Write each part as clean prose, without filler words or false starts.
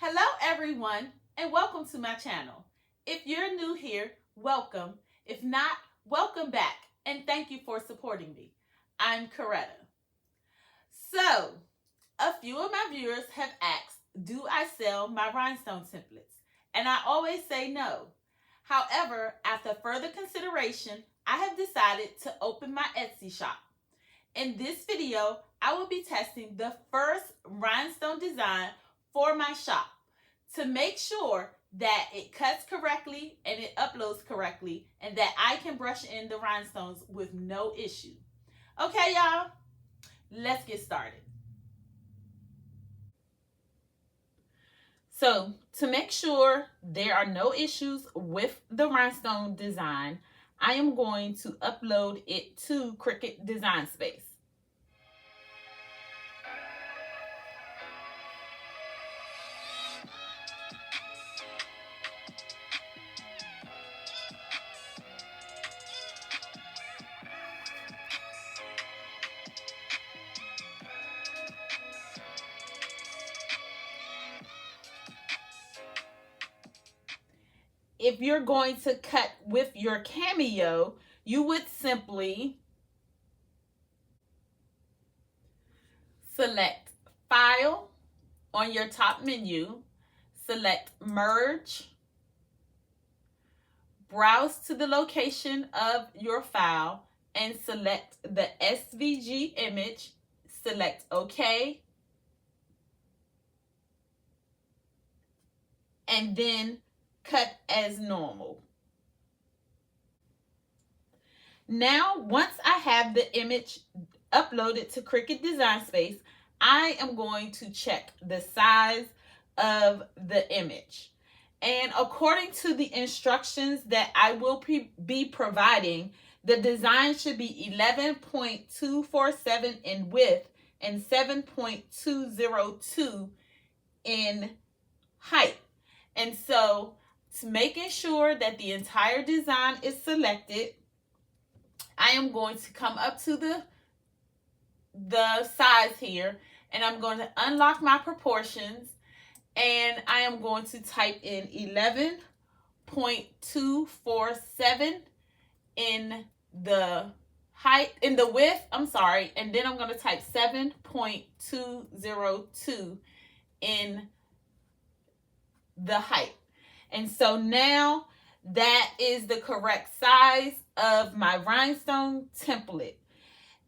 Hello everyone and welcome to my channel. If you're new here, welcome. If not, welcome back and thank you for supporting me. I'm Coretta. So, a few of my viewers have asked, do I sell my rhinestone templates? And I always say no. However, after further consideration, I have decided to open my Etsy shop. In this video, I will be testing the first rhinestone design for my shop to make sure that it cuts correctly and it uploads correctly and that I can brush in the rhinestones with no issue. Okay, y'all, let's get started. So, to make sure there are no issues with the rhinestone design, I am going to upload it to Cricut Design Space. If you're going to cut with your Cameo, you would simply select File on your top menu, select Merge, browse to the location of your file, and select the SVG image, select OK, and then cut as normal. Now, once I have the image uploaded to Cricut Design Space, I am going to check the size of the image. And according to the instructions that I will be providing, the design should be 11.247 in width and 7.202 in height. And so, making sure that the entire design is selected, I am going to come up to the size here, and I'm going to unlock my proportions, and I am going to type in 11.247 in the height, in the width, and then I'm going to type 7.202 in the height. And so now that is the correct size of my rhinestone template.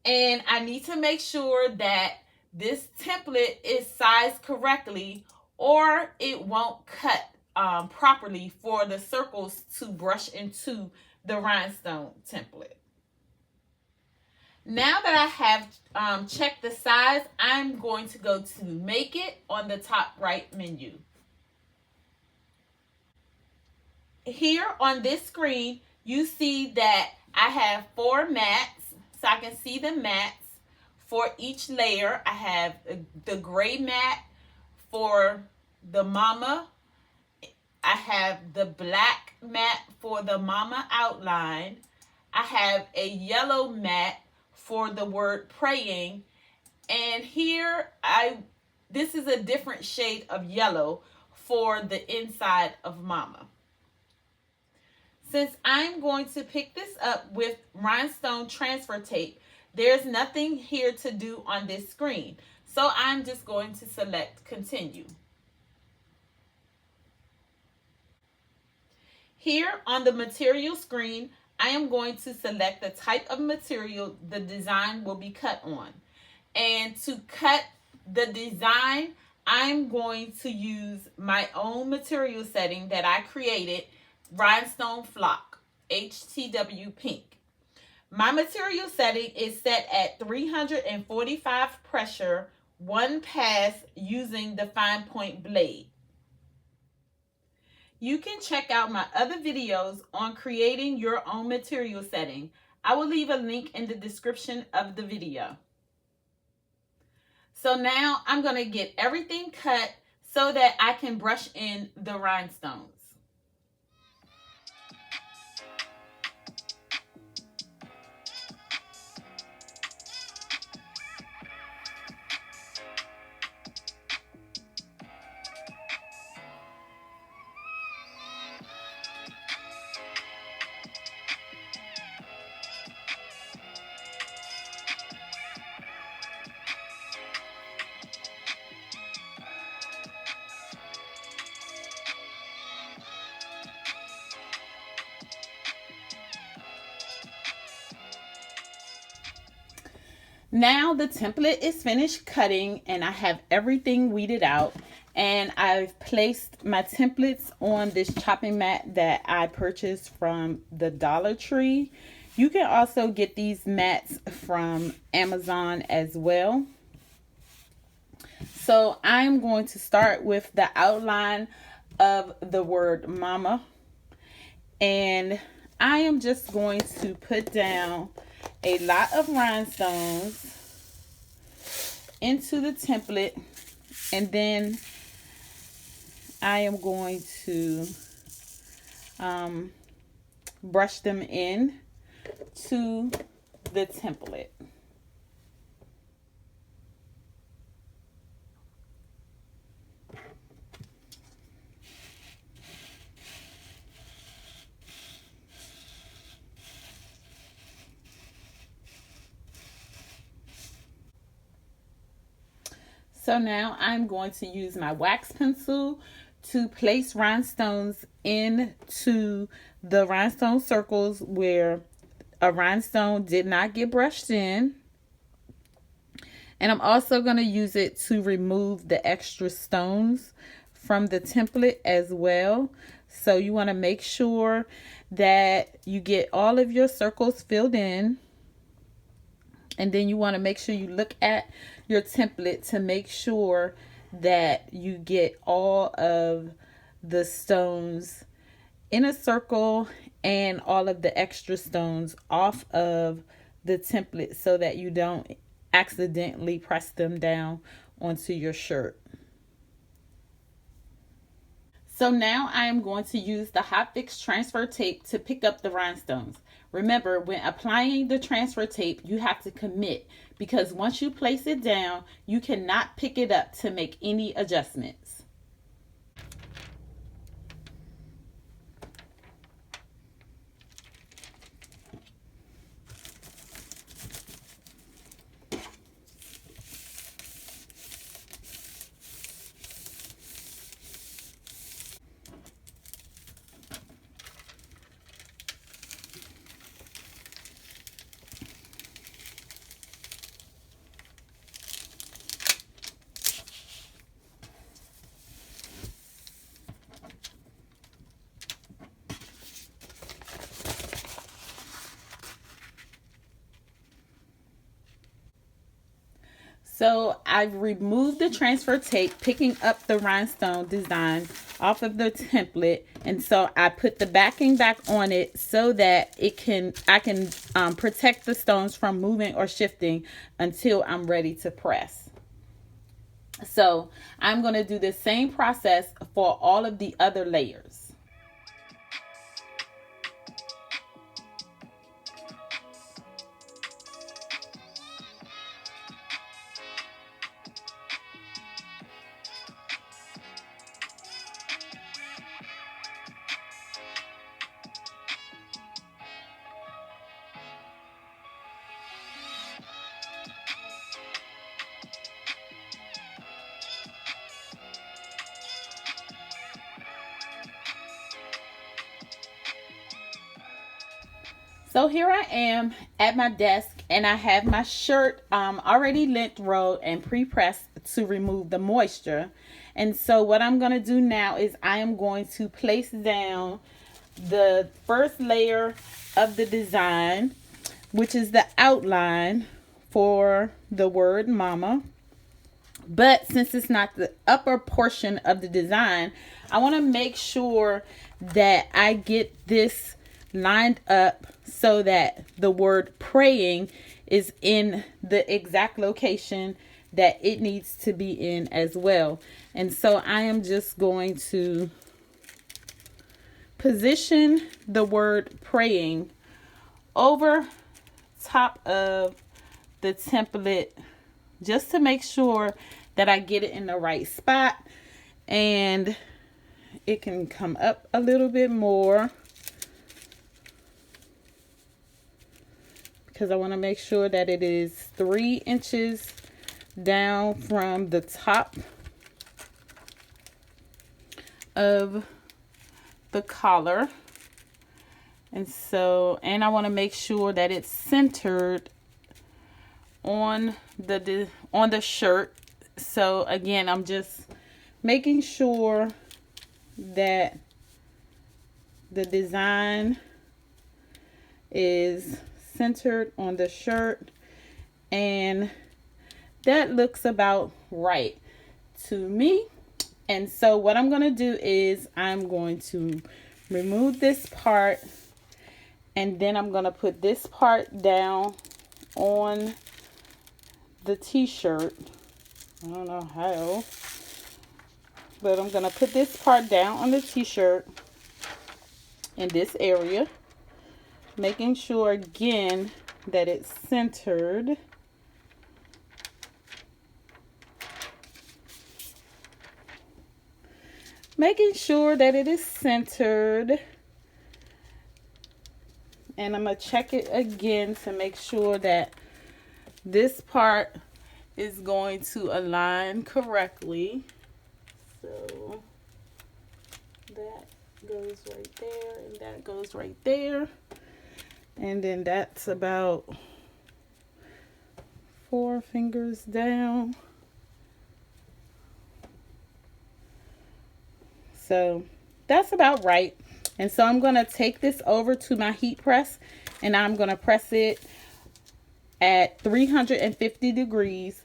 And I need to make sure that this template is sized correctly or it won't cut properly for the circles to brush into the rhinestone template. Now that I have checked the size, I'm going to go to Make It on the top right menu. Here on this screen, you see that I have 4 mats, so I can see the mats for each layer. I have the gray mat for the mama. I have the black mat for the mama outline. I have a yellow mat for the word praying. And here, this is a different shade of yellow for the inside of mama. Since I'm going to pick this up with rhinestone transfer tape, there's nothing here to do on this screen. So I'm just going to select Continue. Here on the material screen, I am going to select the type of material the design will be cut on. And to cut the design, I'm going to use my own material setting that I created, Rhinestone Flock, HTW Pink. My material setting is set at 345 pressure, 1 pass using the fine point blade. You can check out my other videos on creating your own material setting. I will leave a link in the description of the video. So now I'm going to get everything cut so that I can brush in the rhinestones. Now the template is finished cutting and I have everything weeded out, and I've placed my templates on this chopping mat that I purchased from the Dollar Tree. You can also get these mats from Amazon as well. So I'm going to start with the outline of the word mama, and I am just going to put down a lot of rhinestones into the template, and then I am going to brush them in to the template. So now I'm going to use my wax pencil to place rhinestones into the rhinestone circles where a rhinestone did not get brushed in. And I'm also going to use it to remove the extra stones from the template as well. So you want to make sure that you get all of your circles filled in. And then you want to make sure you look at your template to make sure that you get all of the stones in a circle and all of the extra stones off of the template so that you don't accidentally press them down onto your shirt. So now I am going to use the Hotfix transfer tape to pick up the rhinestones. Remember, when applying the transfer tape, you have to commit, because once you place it down, you cannot pick it up to make any adjustments. So I've removed the transfer tape, picking up the rhinestone design off of the template, and so I put the backing back on it so that I can protect the stones from moving or shifting until I'm ready to press. So I'm going to do the same process for all of the other layers. So here I am at my desk, and I have my shirt already lint rolled and pre-pressed to remove the moisture. And so what I'm going to do now is I am going to place down the first layer of the design, which is the outline for the word mama. But since it's not the upper portion of the design, I want to make sure that I get this lined up so that the word praying is in the exact location that it needs to be in as well. And so I am just going to position the word praying over top of the template just to make sure that I get it in the right spot, and it can come up a little bit more because I want to make sure that it is 3 inches down from the top of the collar. And I want to make sure that it's centered on the shirt. So again, I'm just making sure that the design is centered on the shirt, and that looks about right to me. And so what I'm going to do is I'm going to remove this part, and then I'm going to put this part down on the t-shirt. I don't know how, but I'm going to put this part down on the t-shirt in this area, making sure again that it's centered. Making sure that it is centered. And I'm going to check it again to make sure that this part is going to align correctly. So that goes right there, and that goes right there. And then that's about 4 fingers down. So that's about right. And so I'm going to take this over to my heat press, and I'm going to press it at 350 degrees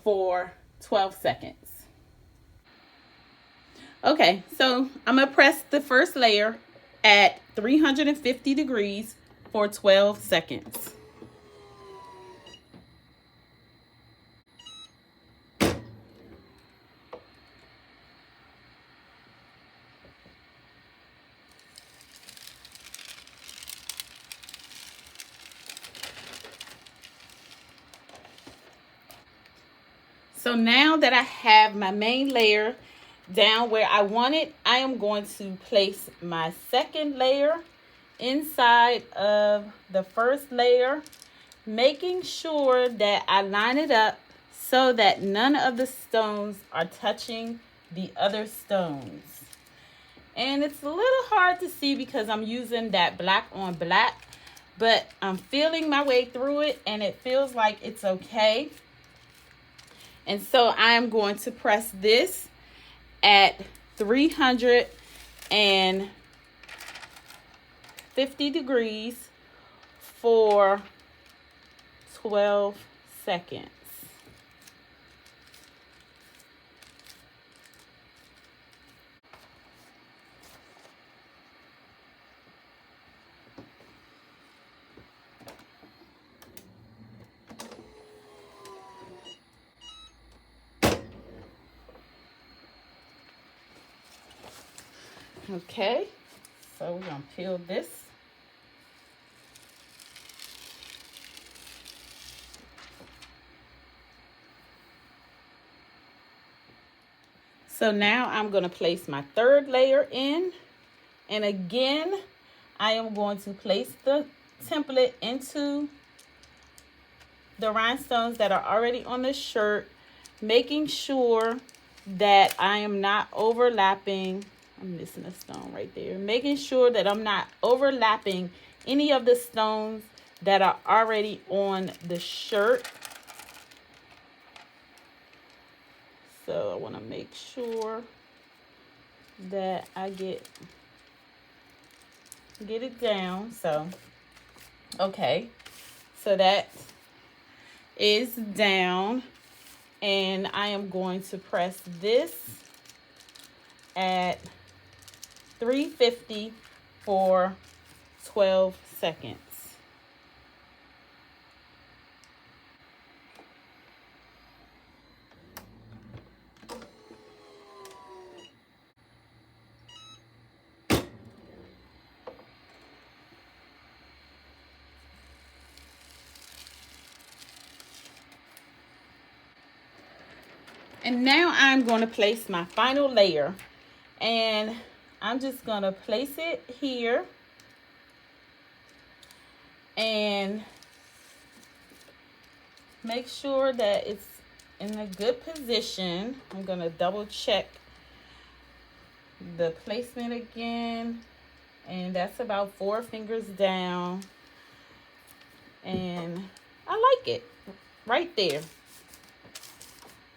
for 12 seconds. Okay, so I'm going to press the first layer at 350 degrees for 12 seconds. So now that I have my main layer down where I want it, I am going to place my second layer inside of the first layer, making sure that I line it up so that none of the stones are touching the other stones. And it's a little hard to see because I'm using that black on black, but I'm feeling my way through it and it feels like it's okay. And so I'm going to press this at 350 degrees for 12 seconds. Okay, so we're going to peel this. So now I'm going to place my third layer in. And again, I am going to place the template into the rhinestones that are already on the shirt, making sure that I am not overlapping. I'm missing a stone right there. Making sure that I'm not overlapping any of the stones that are already on the shirt. So I want to make sure that I get it down. So, okay. So that is down. And I am going to press this at 350 for 12 seconds. And now I'm going to place my final layer, and I'm just going to place it here and make sure that it's in a good position. I'm going to double check the placement again, and that's about 4 fingers down, and I like it right there.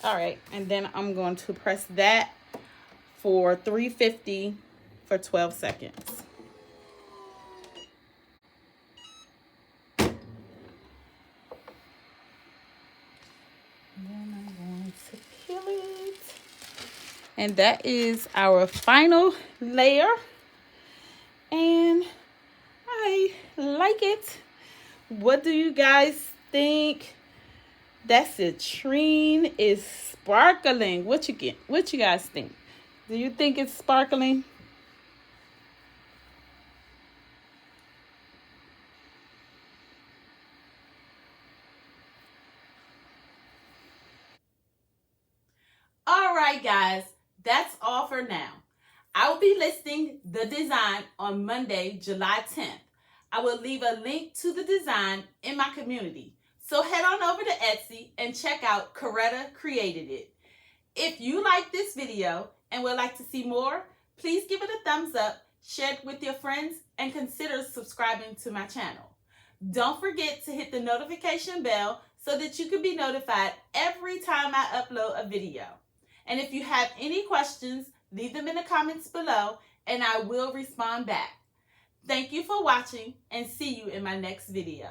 All right, and then I'm going to press that for 350 for 12 seconds. And then I'm going to peel it. And that is our final layer. And I like it. What do you guys think? That citrine is sparkling. What you guys think? Do you think it's sparkling? All right, guys, that's all for now. I will be listing the design on Monday, July 10th. I will leave a link to the design in my community. So head on over to Etsy and check out Cricut Created It. If you like this video and would like to see more, please give it a thumbs up, share it with your friends, and consider subscribing to my channel. Don't forget to hit the notification bell so that you can be notified every time I upload a video. And if you have any questions, leave them in the comments below and I will respond back. Thank you for watching and see you in my next video.